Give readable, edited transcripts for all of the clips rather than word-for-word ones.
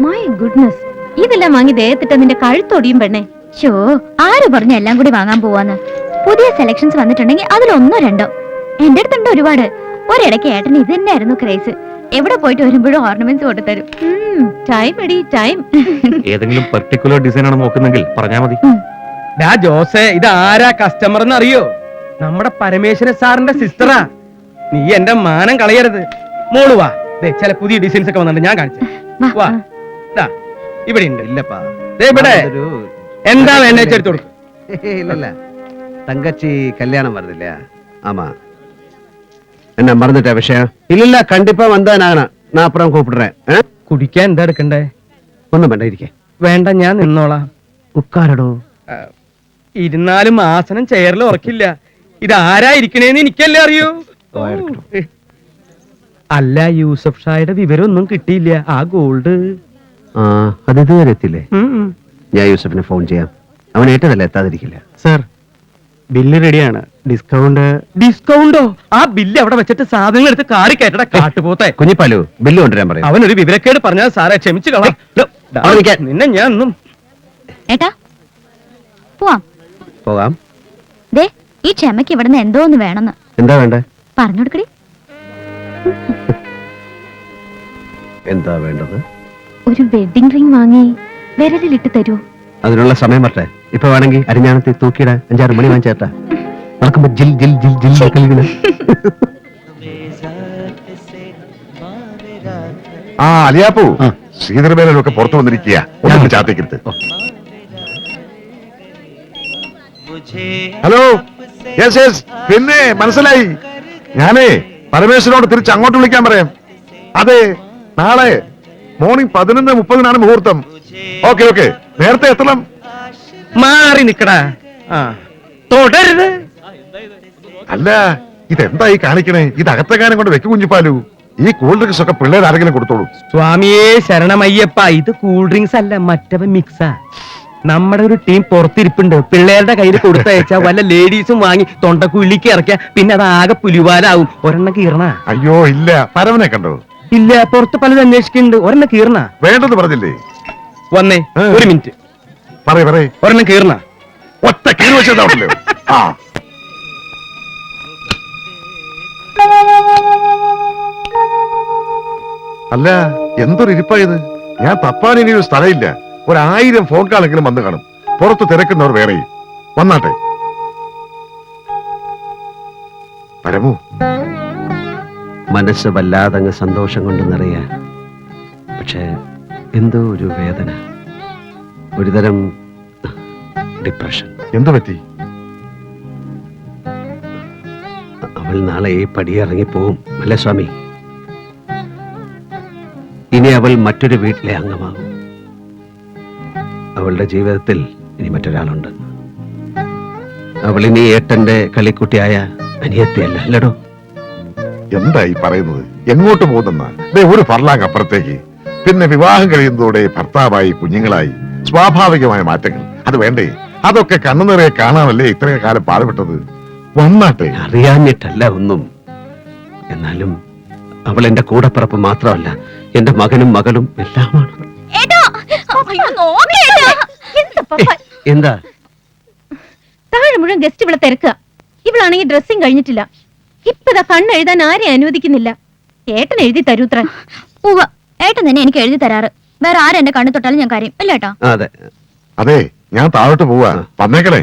My goodness, ഇതെല്ലാം വാങ്ങി ദേഹത്തിട്ട് നിന്റെ കഴുത്തൊടിയും പെണ്ണെ. ഷോ, ആര് പറഞ്ഞ എല്ലാം കൂടി വാങ്ങാൻ പോവാന്ന്? പുതിയ സെലക്ഷൻസ് വന്നിട്ടുണ്ടെങ്കിൽ അതിലൊന്നോ രണ്ടോ. എന്റെ അടുത്തുണ്ട് ഒരുപാട്. ഒരിടയ്ക്ക് ഏട്ടന് ഇത് തന്നെയായിരുന്നു ക്രേസ്. എവിടെ പോയിട്ട് വരുമ്പോഴും ഓർണമെന്റ്സ് കൊണ്ടുതരും. ടൈം എടി ടൈം. ഏതെങ്കിലും പെർട്ടിക്കുലർ ഡിസൈൻ ആണ് നോക്കുന്നെങ്കിൽ പറഞ്ഞാ മതി. ജോസേ, ഇത് ആരാ കസ്റ്റമർ എന്ന് അറിയോ? നമ്മുടെ പരമേശ്വരൻ സാറിന്റെ സിസ്റ്ററാ. നീ എന്റെ മാനം കളയരുത്. മോള് വാ, ചില പുതിയ ഡിസൈൻസ് ഒക്കെ വന്നിട്ടുണ്ട്, ഞാൻ കാണിച്ചു. വാ, ഇവിടെ ഉണ്ട്. ഇല്ലപ്പാ, ഇവിടെ എന്താ വേണ്ട എടുത്തു കൊടുക്കും. இல்ல தங்கச்சி கல்யாணம் வருது இல்லையா? ஆமா. என்ன மறந்துட்ட விஷயம்? இல்ல கண்டிப்பா வந்தா நான் அப்புறம் கூப்பிடுறேன். കുടിക്കാൻ എന്താ എടുക്കണ്ടേ? ഒന്നും വേണ്ട, ഇരിക്കേ. വേണ്ട, ഞാൻ നിന്നോളാം. ഉക്കാരടോ. ഇരുന്നാലും ആസനം ചെയറിൽ ഉറക്കില്ല. ഇത് ആരാ ഇരിക്കണേന്ന് എനിക്കല്ലേ അറിയൂ. അല്ല, യൂസഫ് ഷായുടെ വിവരം ഒന്നും കിട്ടിയില്ല. ആ ഗോൾഡ് അത് ഇതുവരെ എത്തില്ലേ? ഞാൻ യൂസഫിനെ ഫോൺ ചെയ്യാം. അവൻ ഏറ്റതല്ല, എത്താതിരിക്കില്ല. സർ, ബില്ല് റെഡിയാണ്. ഡിസ്കൗണ്ടോ? ആ ബില്ല് അവിടെ വെച്ചിട്ട് സാധനങ്ങൾ എടുത്ത് കാറി കയറ്റട കാട്ടുപോത്തെ. കുഞ്ഞിപ്പാലു, ബില്ല് കൊണ്ടുവരാൻ പറയാം. അവനൊരു വിവരക്കേട് പറഞ്ഞാൽ സാറേ ക്ഷമിച്ചു കളാം. നിന്നെ ഞാൻ ഒന്നും. ഏട്ടാ, പോകാം. ദേ, ഈ ക്ഷമയ്ക്ക് ഇവിടുന്ന് എന്തോ ഒന്ന് വേണമെന്ന്. എന്താ വേണ്ടേ? പറഞ്ഞു കൊടുക്കടി. എന്താ വേണ്ടത്? ഒരു വെഡിങ് റിംഗ് വാങ്ങി വിരലിലിട്ട് തരൂ. അതിനുള്ള സമയം വരട്ടെ. ഇപ്പൊ വേണമെങ്കിൽ അരിഞ്ഞാണത്തി തൂക്കിയിട 5-6 മണി വാങ്ങിച്ചേട്ടാ. നടക്കുമ്പോ ജിൽ ജിൽ ജിൽ ജിൽ കളിക്കണ. ആ അലിയാപ്പൂ, ശ്രീധരമേനൊക്കെ പുറത്തു വന്നിരിക്കുക. ഒന്നും ചാത്തേക്കരുത്. ഹലോ, യെസ് യെസ്, പിന്നെ മനസ്സിലായി. ഞാനേ പരമേശ്വരനോട് തിരിച്ച് അങ്ങോട്ട് വിളിക്കാൻ പറയാം. അതെ, നാളെ മോർണിംഗ് 11:30 മുഹൂർത്തം. ഓക്കെ ഓക്കെ, നേരത്തെ എത്തണം. മാറി നിക്കടാ, തുടരുത്. അല്ല, ഇതെന്തായി കാണിക്കണേ? ഇത് അകത്തെങ്ങാനും കൊണ്ട് വെക്ക് കുഞ്ഞിപ്പാലു. ഈ കൂൾ ഡ്രിങ്ക്സ് ഒക്കെ പിള്ളേർ ആരെങ്കിലും കൊടുത്തോളൂ. സ്വാമിയേ ശരണമയ്യപ്പ, ഇത് കൂൾ ഡ്രിങ്ക്സ് അല്ല, മറ്റവ മിക്സാ. നമ്മുടെ ഒരു ടീം പുറത്തിരിപ്പുണ്ട്. പിള്ളേരുടെ കയ്യിൽ കൊടുത്തയച്ചാ വല്ല ലേഡീസും വാങ്ങി തൊണ്ടക്കുള്ളിക്ക് ഇറക്കിയ പിന്നെ അത് ആകെ പുലിവാലാവും. ഒരെണ്ണം കീറണ? അയ്യോ ഇല്ല. പരവനെ കണ്ടോ? ഇല്ല, പുറത്ത് പലത് അന്വേഷിക്കുന്നുണ്ട്. ഒരെണ്ണം കീറണ? വേണ്ടെന്ന് പറഞ്ഞില്ലേ? വന്നേ, ഒരു മിനിറ്റ്. പറയേ, ഒരെണ്ണം കീറണ? ഒറ്റ കീറി വെച്ചതാണല്ലോ. ആ അല്ല, എന്തൊരു ഇരിപ്പായത്. ഞാൻ തപ്പാൻ ഇനി ഒരു സ്ഥലമില്ല. 1000 ഫോൺ കാളെങ്കിലും വന്നു കാണും. പുറത്ത് തിരക്കുന്നവർ വേറെ വന്നാട്ടെ. പരമു, മനസ്സ് വല്ലാതങ്ങ് സന്തോഷം കൊണ്ട് നിറയ. പക്ഷേ എന്തോ ഒരു വേദന, ഒരുതരം ഡിപ്രഷൻ. എന്തു പറ്റി? അവൾ നാളെ ഈ പടിയിറങ്ങിപ്പോവും അല്ലേ സ്വാമി? ഇനി അവൾ മറ്റൊരു വീട്ടിലെ അംഗമാകും. അവളുടെ ജീവിതത്തിൽ ഇനി മറ്റൊരാളുണ്ട്. അവൾ ഇനി ഏട്ടന്റെ കളിക്കുട്ടിയായ അനിയത്തിയല്ല, അല്ലടോ? എന്തായി പറയുന്നത്? എങ്ങോട്ട് പോകുന്ന ഒരു ഫർലാങ് അപ്പുറത്തേക്ക്. പിന്നെ വിവാഹം കഴിയുന്നതോടെ ഭർത്താവായി, കുഞ്ഞുങ്ങളായി, സ്വാഭാവികമായ മാറ്റങ്ങൾ. അത് വേണ്ടേ? അതൊക്കെ കണ്ണു നിറയെ കാണാനല്ലേ ഇത്രയും കാലം പാടുപെട്ടത്. വന്നാട്ടെ. അറിയാഞ്ഞിട്ടല്ല ഒന്നും. എന്നാലും അവൾ എന്റെ കൂടപ്പിറപ്പ് മാത്രമല്ല, എന്റെ മകനും മകളും എല്ലാമാണ്. എന്താ? താഴെ മുഴുവൻ ഗസ്റ്റ് ഇവിടെ തിരക്കുക. ഇവളാണെങ്കിൽ ഡ്രസ്സിങ് കഴിഞ്ഞിട്ടില്ല. ഇപ്പതാ കണ്ണെഴുതാൻ ആരെയും അനുവദിക്കുന്നില്ല. ഏട്ടൻ എഴുതി തരൂത്ര. ഏട്ടൻ തന്നെ എനിക്ക് എഴുതി തരാറ്. വേറെ ആരും എന്റെ കണ്ണു തൊട്ടാലും ഞാൻ കാര്യം അല്ല ഏട്ടാ. അതെ അതെ, ഞാൻ താഴോട്ട് പോവാ. വന്നേക്കണേ.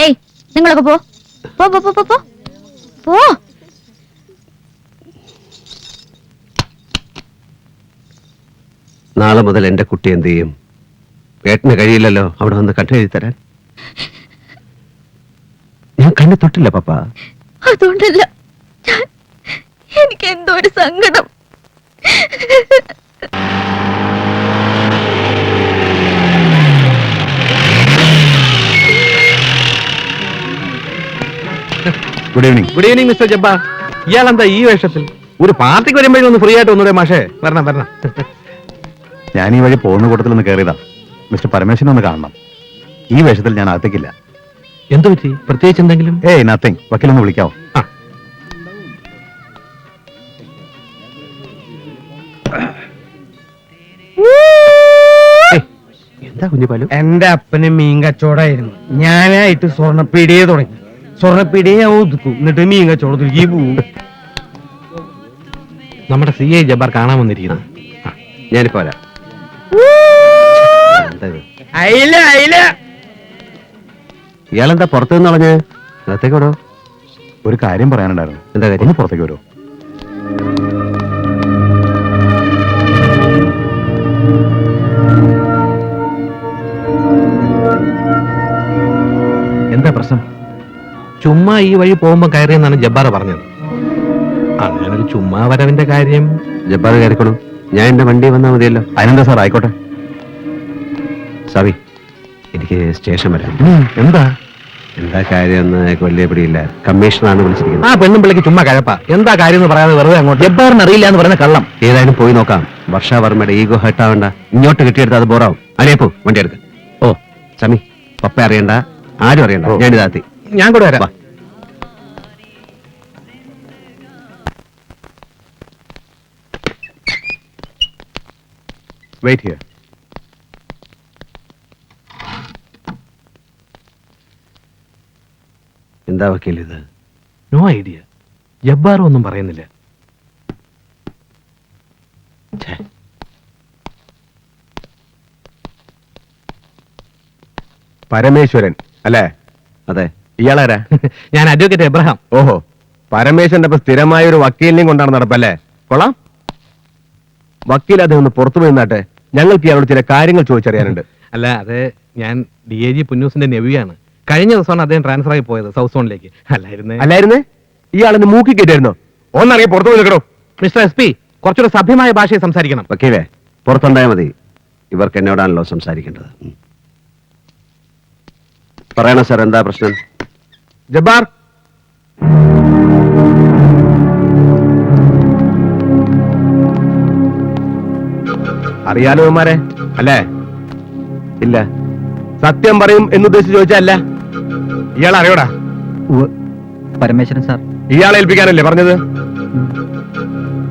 ഏയ്, നിങ്ങളൊക്കെ പോ പോ പോ പോ പോ പോ. നാളെ മുതൽ എന്റെ കുട്ടി എന്ത് ചെയ്യും? ഏട്ടന് കഴിയില്ലല്ലോ അവിടെ വന്ന് കണ്ണെഴുതി തരാൻ. ഞാൻ കണ്ണു തൊട്ടില്ല പപ്പ. അതുകൊണ്ടല്ല, എനിക്ക് എന്തോ ഒരു സങ്കടം. Good evening. Good evening mister Jabba. ഇയാളെന്താ ഈ വേഷത്തിൽ? ഒരു പാർട്ടിക്ക് വരുമ്പോഴും ഒന്ന് ഫ്രീ ആയിട്ട് ഒന്നുകൂടെ മാഷേ. വരണം വരണം. ഞാൻ ഈ വഴി പോകുന്ന കൂട്ടത്തിൽ ഒന്ന് കയറിയതാ. മിസ്റ്റർ പരമേശ്വരൻ ഒന്ന് കാണണം. ഈ വേഷത്തിൽ ഞാൻ അകത്തേക്കില്ല. എന്തു പറ്റി? പ്രത്യേകിച്ച് എന്തെങ്കിലും? ഏയ് നത്തിങ്. വക്കീലൊന്ന് വിളിക്കാവോ? എന്താ കുഞ്ഞിപ്പാലു? എന്റെ അപ്പന് മീൻ കച്ചവടമായിരുന്നു. ഞാനായിട്ട് സ്വർണ്ണപ്പീടിയെ തുടങ്ങി. സ്വർണ്ണപ്പീടിയെ ഞാൻ ഒതുക്കും, എന്നിട്ട് മീൻ കച്ചവടത്തിലേക്ക് പോവും. നമ്മുടെ CI ജബ്ബാർ കാണാൻ വന്നിരിക്കുന്നു. ഞാനിപ്പോ വരാം. എന്താ ഇത്? അയില അയില. ഇയാളെന്താ പുറത്തു നിന്ന് കളഞ്ഞ് അകത്തേക്ക് വിടോ? ഒരു കാര്യം പറയാനുണ്ടായിരുന്നു. എന്താ കാര്യം? ഒന്ന് പുറത്തേക്ക് വരുമോ? എന്താ പ്രശ്നം? ചുമ്മാ ഈ വഴി പോകുമ്പോ കയറിയെന്നാണ് ജബ്ബാർ പറഞ്ഞത്. അങ്ങനൊരു ചുമ്മാ വരവിന്റെ കാര്യം. ജബ്ബാർ കയറിക്കോളൂ, ഞാൻ എന്റെ വണ്ടി വന്നാൽ മതിയല്ലോ. അതിനെന്താ സാർ, ആയിക്കോട്ടെ. സവി, എനിക്ക് സ്റ്റേഷൻ വരാം. എന്താ എന്താ കാര്യം എന്ന് എനിക്ക് വലിയ പിടിയില്ല. കമ്മീഷണറാണ് വിളിച്ചിരിക്കുന്നത്. ആ പെണ്ണും പിള്ളിക്ക് ചുമ്മാ കഴപ്പാ. എന്താ കാര്യം എന്ന് പറയാതെ വെറുതെ അങ്ങോട്ട്. ജബ്ബാറിന് അറിയില്ല എന്ന് പറയുന്ന കള്ളം. ഏതായാലും പോയി നോക്കാം. വർഷാവർമ്മയുടെ ഈഗോ ഹേർട്ടാവണ്ട. ഇങ്ങോട്ട് കിട്ടിയെടുത്ത് അത് ബോറാവും. അലിയപ്പോ വണ്ടി എടുക്ക. ഓ സമി, പപ്പ അറിയണ്ട, ആരും അറിയണ്ട. ഓ. ഞാനിതാത്തി. ഞാൻ കൂടെ വരാം. Wait here. എന്താ വക്കീൽ ഇത്? No idea. ജബ്ബാറും ഒന്നും പറയുന്നില്ല. ഛേ. പരമേശ്വരൻ അല്ലേ? അതെ. ഇയാളാരാ? ഞാൻ അഡ്വക്കേറ്റ് എബ്രഹാം. ഓഹോ, പരമേശ്വരന്റെ ഇപ്പൊ സ്ഥിരമായ ഒരു വക്കീലിനെയും കൊണ്ടാണ് നടപ്പല്ലേ? കൊള്ളാം. വക്കീൽ അദ്ദേഹം ഒന്ന് പുറത്തു പോയി നിന്നാട്ടെ, ഞങ്ങൾക്ക് ഇയാളോട് ചില കാര്യങ്ങൾ ചോദിച്ചറിയാനുണ്ട്. അല്ല, അത് ഞാൻ DIG പുന്നൂസിന്റെ നെവിയാണ്. കഴിഞ്ഞ ദിവസമാണ് അദ്ദേഹം ട്രാൻസ്ഫർ ആയി പോയത് സൗത്ത് സോണിലേക്ക്. അല്ലായിരുന്നേ? ഇയാളെന്ന് മൂക്കി കയറ്റായിരുന്നോ? ഒന്നറിയ പുറത്തു പോയി നിൽക്കണോ? മിസ്റ്റർ SP, കുറച്ചുകൂടെ സഭ്യമായ ഭാഷയിൽ സംസാരിക്കണം. വക്കീലേ, പുറത്തുണ്ടായാൽ മതി. ഇവർക്ക് എന്നോടാണല്ലോ സംസാരിക്കേണ്ടത്. പറയണോ സാർ, എന്താ പ്രശ്നം? ജബ്ബാർ, അറിയാലോ ഇവന്മാരെ അല്ലേ? ഇല്ല. സത്യം പറയും എന്നുദ്ദേശിച്ച് ചോദിച്ചല്ല. ഇയാൾ അറിയോടാ? പരമേശ്വരൻ സാർ. ഇയാളെ ഏൽപ്പിക്കാനല്ലേ പറഞ്ഞത്?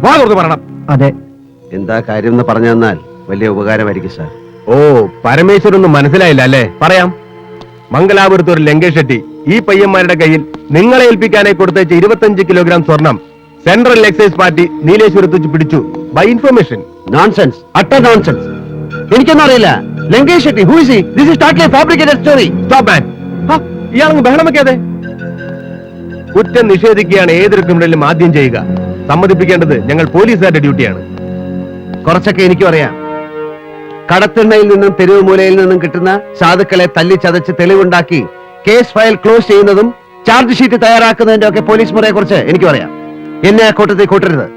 വാ തുറന്ന് പറയണം. അതെ. എന്താ കാര്യം എന്ന് പറഞ്ഞു തന്നാൽ വലിയ ഉപകാരമായിരിക്കും സാർ. ഓ, പരമേശ്വരൊന്നും മനസ്സിലായില്ല അല്ലേ? പറയാം. മംഗലാപുരത്ത് ഒരു ലങ്കേഷ് ഷെട്ടി ഈ പയ്യന്മാരുടെ കയ്യിൽ നിങ്ങളെ ഏൽപ്പിക്കാനായി കൊടുത്തയച്ച 25 കിലോഗ്രാം സ്വർണം സെൻട്രൽ എക്സൈസ് പാർട്ടി നീലേശ്വരത്ത് വെച്ച് പിടിച്ചു. By information. Nonsense, utter nonsense. എനിക്കൊന്നും അറിയില്ല. Lankesh Shetty, who is he? This is totally fabricated story. Stop man. ഇയാളങ്ങ് ബഹളം വെക്കാതെ. കുറ്റം നിഷേധിക്കുകയാണ് ഏതൊരു ക്രിമിനലും ആദ്യം ചെയ്യുക. സമ്മതിപ്പിക്കേണ്ടത് ഞങ്ങൾ പോലീസുകാരുടെ ഡ്യൂട്ടിയാണ്. കുറച്ചൊക്കെ എനിക്കും അറിയാം. കടത്തിണ്ണയിൽ നിന്നും തെരുവ് മൂലയിൽ നിന്നും കിട്ടുന്ന സാധുക്കളെ തല്ലി ചതച്ച് തെളിവുണ്ടാക്കി കേസ് ഫയൽ ക്ലോസ് ചെയ്യുന്നതും ചാർജ് ഷീറ്റ് തയ്യാറാക്കുന്നതിന്റെ ഒക്കെ പോലീസ് മുറയെ കുറിച്ച് എനിക്കും അറിയാം. എന്നെ ആ കൂട്ടത്തിൽ കൂട്ടരുത്.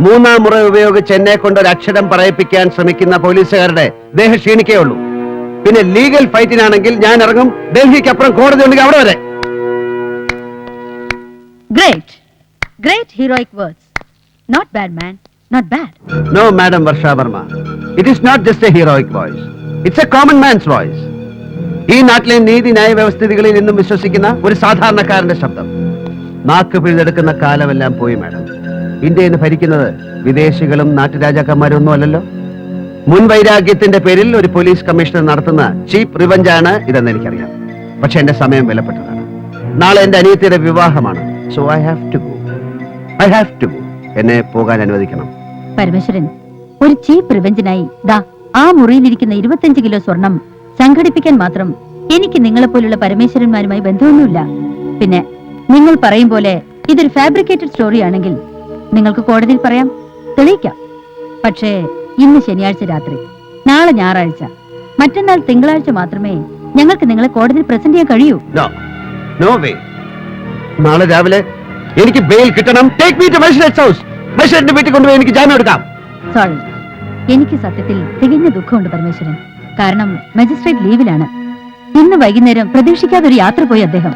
3-ാം മുറ ഉപയോഗിച്ച് എന്നെ കൊണ്ട് ഒരു അക്ഷരം പറയിപ്പിക്കാൻ ശ്രമിക്കുന്ന പോലീസുകാരുടെ ദേഹം ക്ഷീണിക്കേ ഉള്ളൂ. പിന്നെ ലീഗൽ ഫൈറ്റിനാണെങ്കിൽ ഞാൻ ഇറങ്ങും. ഡൽഹിക്ക് അപ്പുറം കോടതി ഉണ്ടെങ്കിൽ അവിടെ വരെ. Great heroic words. Not bad, man. Not bad. No, Madam Varsha Verma. It is not just a heroic voice. It's a common man's voice. ഈ നാട്ടിലെ നീതി ന്യായ വ്യവസ്ഥിതികളിൽ നിന്നും വിശ്വസിക്കുന്ന ഒരു സാധാരണക്കാരന്റെ ശബ്ദം. നാക്ക് പിഴുതെടുക്കുന്ന കാലമെല്ലാം പോയി മാഡം. ഇന്ത്യയിൽ നിന്ന് ഭരിക്കുന്നത് വിദേശികളും നാട്ടുരാജാക്കന്മാരും ഒന്നും അല്ലല്ലോ. മുൻ വൈരാഗ്യത്തിന്റെ പേരിൽ ഒരു പോലീസ് കമ്മീഷണർ നടത്തുന്ന ചീപ്പ് റിവഞ്ചാണ് ഇതെന്ന് എനിക്കറിയാം. പക്ഷെ എന്റെ സമയം വിലപ്പെട്ടതാണ്. നാളെ എന്റെ അനിയത്തിയുടെ വിവാഹമാണ്. So I have to go. എന്നെ പോകാൻ അനുവദിക്കണം. പരമേശ്വരൻ, ഒരു ചീപ്പ് റിവെഞ്ചിനായി ദാ ആ മുറിയിലിരിക്കുന്ന 25 കിലോ സ്വർണം സംഘടിപ്പിക്കാൻ മാത്രം എനിക്ക് നിങ്ങളെപ്പോലുള്ള പരമേശ്വരന്മാരുമായി ബന്ധമൊന്നുമില്ല. പിന്നെ നിങ്ങൾ പറയും പോലെ ഇതൊരു ഫാബ്രിക്കേറ്റഡ് സ്റ്റോറി ആണെങ്കിൽ നിങ്ങൾക്ക് കോടതിയിൽ പറയാം, തെളിയിക്കാം. പക്ഷേ ഇന്ന് ശനിയാഴ്ച രാത്രി, നാളെ ഞായറാഴ്ച, മറ്റന്നാൾ തിങ്കളാഴ്ച മാത്രമേ ഞങ്ങൾക്ക് നിങ്ങളെ കോടതിയിൽ പ്രസന്റ് ചെയ്യാൻ കഴിയൂ. No way. നാളെ രാവിലെ എനിക്ക് ബെയിൽ കിട്ടണം. Take me to magistrate's house. മജിസ്ട്രേറ്റിന്റെ വീട്ടിൽ കൊണ്ടുപോയി എനിക്ക് ജാമ്യം എടുക്കാം. സോറി, എനിക്ക് സത്യത്തിൽ തികഞ്ഞ ദുഃഖമുണ്ട് പരമേശ്വരൻ. കാരണം മജിസ്ട്രേറ്റ് ലീവിലാണ്. ഇന്ന് വൈകുന്നേരം പ്രതീക്ഷിക്കാതെ ഒരു യാത്ര പോയി അദ്ദേഹം.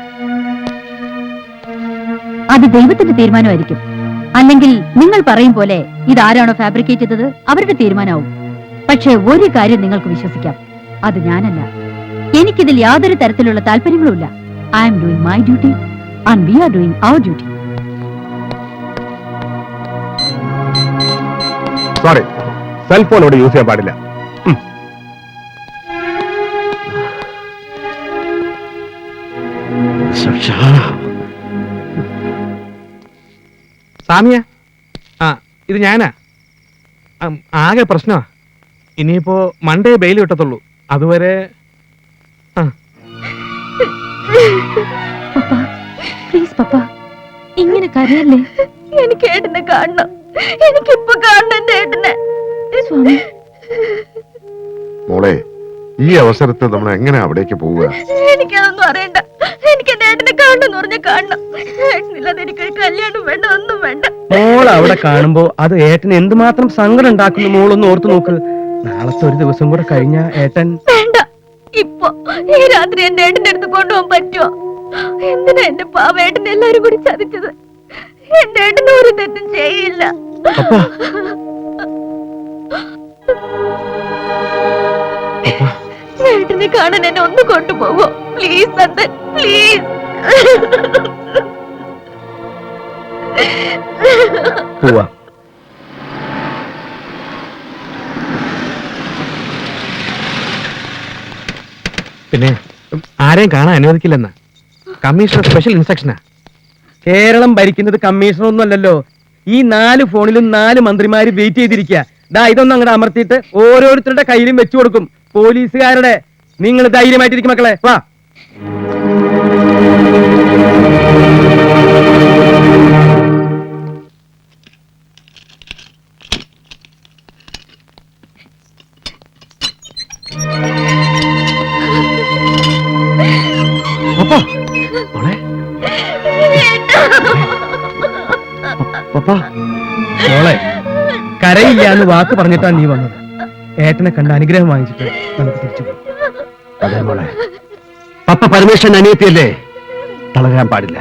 അത് ദൈവത്തിന്റെ തീരുമാനമായിരിക്കും. അല്ലെങ്കിൽ നിങ്ങൾ പറയും പോലെ ഇതാരാണോ ഫാബ്രിക്കേറ്റ് ചെയ്തത് അവരുടെ തീരുമാനമാവും. പക്ഷേ ഒരു കാര്യം നിങ്ങൾക്ക് വിശ്വസിക്കാം, അത് ഞാനല്ല. എനിക്കിതിൽ യാതൊരു തരത്തിലുള്ള താല്പര്യങ്ങളുമില്ല. I am doing my duty and we are doing our duty. Sorry, cellphone ഇവിടെ യൂസ് ചെയ്യാൻ പാടില്ല. സാമിയ, ആ ഇത് ഞാനാ. ആകെ പ്രശ്നമാ. ഇനിയിപ്പോ മൺഡേ ബെയിൽ കിട്ടത്തുള്ളൂ. അതുവരെ പപ്പാ, പ്ലീസ് പപ്പാ, ഇങ്ങനെ കരയല്ലേ. എനിക്ക് ഏട്ടനെ കാണണം. എനിക്കിപ്പോ കാണണം എന്റെ ഏട്ടനെ. സ്വാമി, മോളെ, ഈ അവസരത്തിൽ നമ്മൾ എങ്ങനെ അവിടേക്ക് പോവുക? എനിക്കതൊന്നും അറിയണ്ട. എനിക്ക് എന്റെ ഏട്ടനെ കാണണമെന്ന് പറഞ്ഞ കാണണം. ഏട്ടനില്ലാതെ എനിക്കൊരു കല്യാണം വേണ്ട, ഒന്നും വേണ്ട. മോൾ അവിടെ കാണുമ്പോ അത് ഏട്ടന് എന്തുമാത്രം സങ്കടം ഉണ്ടാക്കുന്നു മോളൊന്ന് ഓർത്തു നോക്ക്. നാളത്തെ ഒരു ദിവസം കൂടെ കഴിഞ്ഞ ഏട്ടൻ വേണ്ട. ഇപ്പൊ ഈ രാത്രി എന്റെ ഏട്ടന്റെ അടുത്ത് കൊണ്ടുപോകാൻ പറ്റുമോ? എന്തിനാ എന്റെ പാവേട്ടനെ എല്ലാരും കൂടി ചതിച്ചത്? എന്റെ ഏട്ടന് ഒരു തെറ്റും ചെയ്യില്ല. പപ്പാ, ഏട്ടനെ കാണാൻ എന്നെ ഒന്ന് കൊണ്ടുപോകോ പ്ലീസ് നന്ദൻ, പ്ലീസ്. പോവാ. പിന്നെ ആരെയും കാണാൻ അനുവദിക്കില്ലെന്ന കമ്മീഷണർ സ്പെഷ്യൽ ഇൻസ്ട്രക്ഷനാ. കേരളം ഭരിക്കുന്നത് കമ്മീഷണർ ഒന്നും അല്ലല്ലോ. ഈ 4 ഫോണിലും 4 മന്ത്രിമാര് വെയിറ്റ് ചെയ്തിരിക്കുക. ദാ ഇതൊന്നും അങ്ങോട്ട് അമർത്തിയിട്ട് ഓരോരുത്തരുടെ കയ്യിലും വെച്ചു കൊടുക്കും. പോലീസുകാരുടെ. നിങ്ങൾ ധൈര്യമായിട്ടിരിക്കും മക്കളെ. വാ. പപ്പാ, മോളെ. പപ്പാ, മോളെ, കരയില്ല എന്ന് വാക്ക് പറഞ്ഞിട്ടാണ് നീ വന്നത്. ഏട്ടനെ കണ്ട് അനുഗ്രഹം വാങ്ങിച്ചിട്ട് നമുക്ക് തിരിച്ചു പോകാം. അതെ മോളെ, പപ്പ പരമേശ്വരൻ അനിയത്തിയല്ലേ, തളരാൻ പാടില്ല.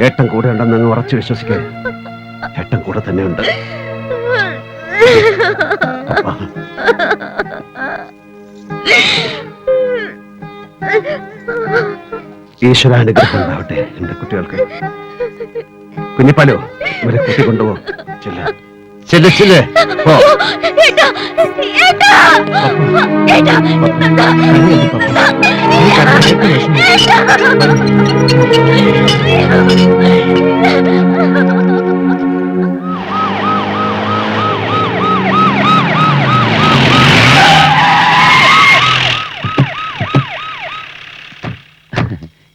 ഏട്ടൻ കൂടെ ഉണ്ടെന്ന് അങ്ങ് ഉറച്ചു വിശ്വസിക്കേ. ഏട്ടൻ കൂടെ തന്നെ ഉണ്ട്. ഈശ്വരാനുഗ്രഹം ഉണ്ടാവട്ടെ എന്റെ കുട്ടികൾക്ക്. കുഞ്ഞിപ്പാലോ, ഇവരെ കുട്ടി കൊണ്ടുപോ. ചെല്ല് ചെല്ല് ചെല്ല്. പോ.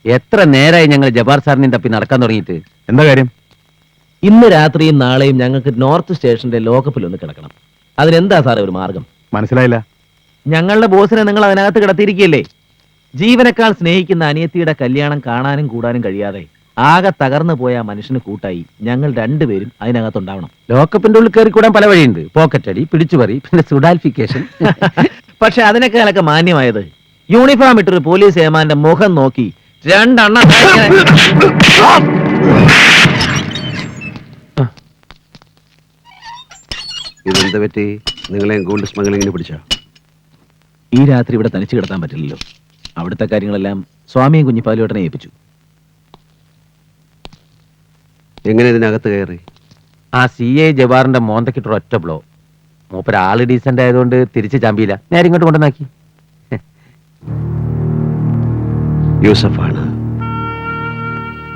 എത്ര നേരമായി ഞങ്ങൾ ജബാർ സാറിനെ തപ്പി നടക്കാൻ തുടങ്ങിയിട്ട്? എന്താ കാര്യം? ഇന്ന് രാത്രിയും നാളെയും ഞങ്ങൾക്ക് നോർത്ത് സ്റ്റേഷന്റെ ലോക്കപ്പിൽ ഒന്ന് കിടക്കണം. അതിനെന്താ സാറേ ഒരു മാർഗം? മനസ്സിലായില്ല. ഞങ്ങളുടെ ബോസിനെ നിങ്ങൾ അതിനകത്ത് കിടത്തിയിരിക്കുകയല്ലേ. ജീവനേക്കാൾ സ്നേഹിക്കുന്ന അനിയത്തിയുടെ കല്യാണം കാണാനും കൂടാനും കഴിയാതെ ആകെ തകർന്നു പോയ ആ മനുഷ്യന് കൂട്ടായി ഞങ്ങൾ രണ്ടുപേരും അതിനകത്തുണ്ടാവണം. ലോക്കപ്പിന്റെ ഉള്ളിൽ കയറി കൂടാൻ പല വഴിയുണ്ട്. പോക്കറ്റ് അടി, പിടിച്ചുപറി, പിന്നെ സുഡാൽഫിക്കേഷൻ. പക്ഷെ അതിനേക്കാളൊക്കെ മാന്യമായത് യൂണിഫോം ഇട്ടൊരു പോലീസ് ഏമാന്റെ മുഖം നോക്കി രണ്ടെണ്ണം ഇതെന്ത് പറ്റി? നിങ്ങളെ ഗോൾഡ് സ്മഗ്ലിങ്ങിന് പിടിച്ചോ? ഈ രാത്രി ഇവിടെ തനിച്ച് കിടത്താൻ പറ്റില്ലല്ലോ. അവിടുത്തെ കാര്യങ്ങളെല്ലാം സ്വാമിയും കുഞ്ഞിപ്പാലുവേട്ടനെ ഏൽപ്പിച്ചു. എങ്ങനെ ഇതിനകത്ത് കയറി? ആ CA ജവാറിന്റെ മോന്തക്കിട്ടൊരു ഒറ്റ ബ്ലോ. മൂപ്പര് ആള് ഡീസന്റ് ആയതുകൊണ്ട് തിരിച്ച് ചാമ്പിയില്ല, നേരെ ഇങ്ങോട്ട് കൊണ്ടുവന്നാക്കി. യൂസഫാണ്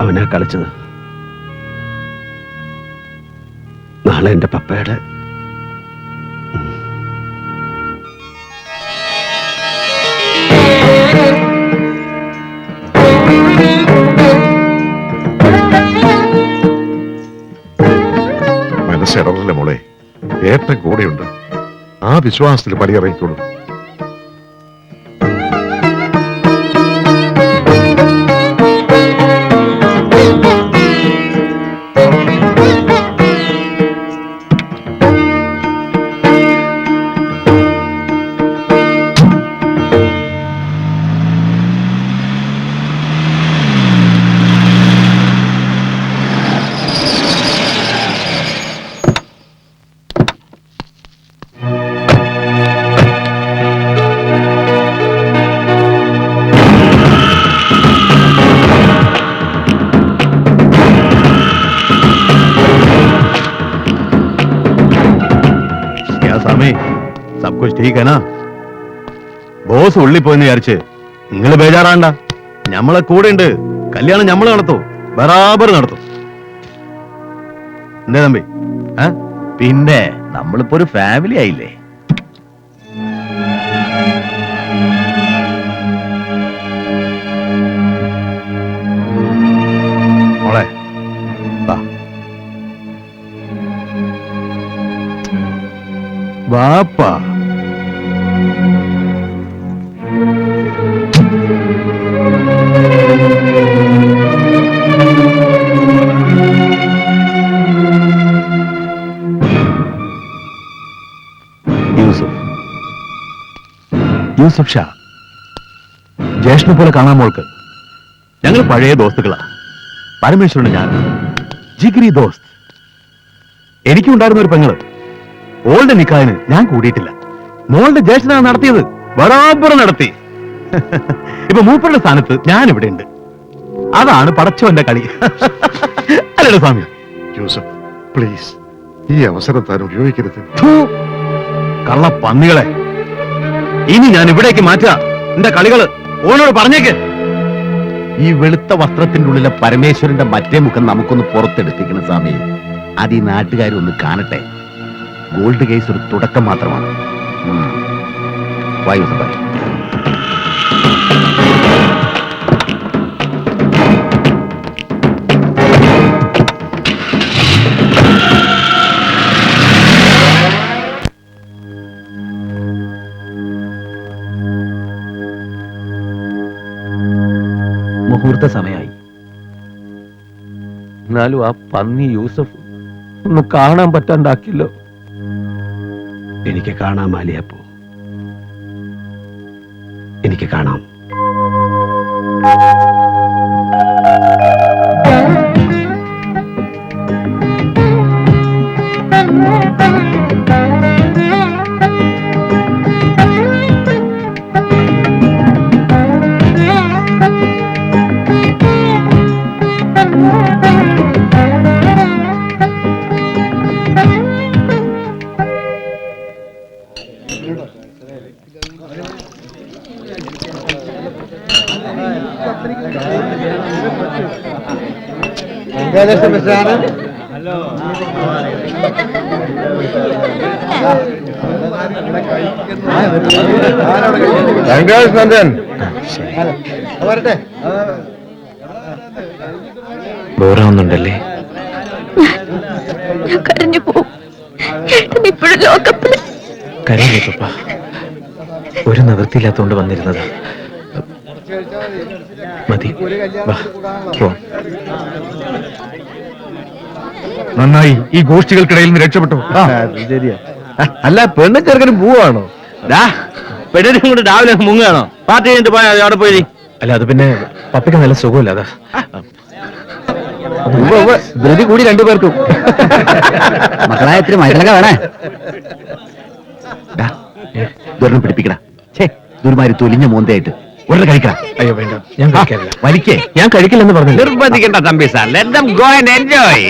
അവനാ കളിച്ചത്. നാളെ എന്റെ പപ്പയുടെ മനസ്സിടറില്ല മോളെ. ഏട്ടൻ കൂടെയുണ്ട്. ആ വിശ്വാസത്തിൽ പടിയിറങ്ങിക്കോളൂ. सब कुछ ठीक है ना? ബോസ് ഉള്ളിൽ പോയെന്ന് വിചാരിച്ച് നിങ്ങൾ ബേജാറാണ്ട. ഞമ്മളെ കൂടെ ഉണ്ട്. കല്യാണം നമ്മൾ നടത്തൂ, ബറാബർ നടത്തും. എന്തേ തമ്പി? പിന്നെ നമ്മളിപ്പോ ഒരു ഫാമിലി ആയില്ലേ. മോളെ വാപ്പാ. യൂസഫ് ഷാ, ജ്യേഷ്ഠനെ പോലെ കാണാൻ മോൾക്ക്. ഞങ്ങൾ പഴയ ദോസ്തുക്കളാ. പരമേശ്വരന് ഞാൻ ജിഗിരി ദോസ്ത്. എനിക്കുണ്ടായിരുന്ന ഒരു പെങ്ങള്. ഓളുടെ നിക്കാഹിന് ഞാൻ കൂടിയിട്ടില്ല. മോളുടെ ജ്യേഷ്ഠനാണ് നടത്തിയത്, ബറാബർ നടത്തി. ഇപ്പൊ മൂപ്പരുടെ സ്ഥാനത്ത് ഞാൻ ഇവിടെ ഉണ്ട്. അതാണ് പടച്ചവന്റെ കളി. അല്ലല്ലോ സ്വാമി? യൂസഫ്, പ്ലീസ് ഈ അവസരം താൻ ഉപയോഗിക്കരുത്. കള്ള പന്നികളെ, ഇനി ഞാൻ ഇവിടേക്ക് മാറ്റാ എന്റെ കളികള്. ഓനോട് പറഞ്ഞേക്ക്. ഈ വെളുത്ത വസ്ത്രത്തിന്റെ ഉള്ളിലെ പരമേശ്വരന്റെ മറ്റേ മുഖം നമുക്കൊന്ന് പുറത്തെടുപ്പിക്കണം സ്വാമി. അത് ഈ നാട്ടുകാരൊന്ന് കാണട്ടെ. ഗോൾഡ് കേസ് ഒരു തുടക്കം മാത്രമാണ്. വായു സഭ. മുഹൂർത്ത സമയമായി. എന്നാലും ആ പന്നി യൂസഫ് ഒന്ന് കാണാൻ പറ്റാണ്ടാക്കില്ലോ. എനിക്ക് കാണാം മാലിയപ്പോ, എനിക്ക് കാണാം. ബോറാവുന്നുണ്ടല്ലേ? ഞാൻ കരഞ്ഞു പോവും. ഇപ്പോഴും ലോകപ്പില് കരയില്ലേ പപ്പ? ഒരു നിവൃത്തിയില്ലാത്തോണ്ട് വന്നിരുന്നത്. മതി, വാ, പോ. നന്നായി ഈ ഗോഷ്ഠികൾക്കിടയിൽ നിന്ന് രക്ഷപ്പെട്ടു. ശരിയാ. അല്ല, പെണ്ണും ചെറുക്കനും പോവാണോ? പെണ്ണിനും കൂടെ രാവിലെ മുങ്ങാണോ? പാർട്ടി കഴിഞ്ഞിട്ട് പോയാ അവിടെ പോയി. അല്ല, അത് പിന്നെ പപ്പയ്ക്ക് നല്ല സുഖമില്ല, അതാ. ധൃതി കൂടി രണ്ടുപേർക്കും. മക്കളായ ഇത്തിരി മരുന്നൊക്കെ വേണേ. ദൂരം പിടിപ്പിക്കട. ദുരുമാരി തൊലിഞ്ഞ മോന്തയായിട്ട് ഒരെണ്ണം കഴിക്കണം. അയ്യോ വേണ്ട, ഞാൻ കഴിക്കാറില്ല. വലിക്കേ, ഞാൻ കഴിക്കില്ലെന്ന് പറഞ്ഞു. നിർബന്ധിക്കണ്ട Thampi sir. Let them go and enjoy.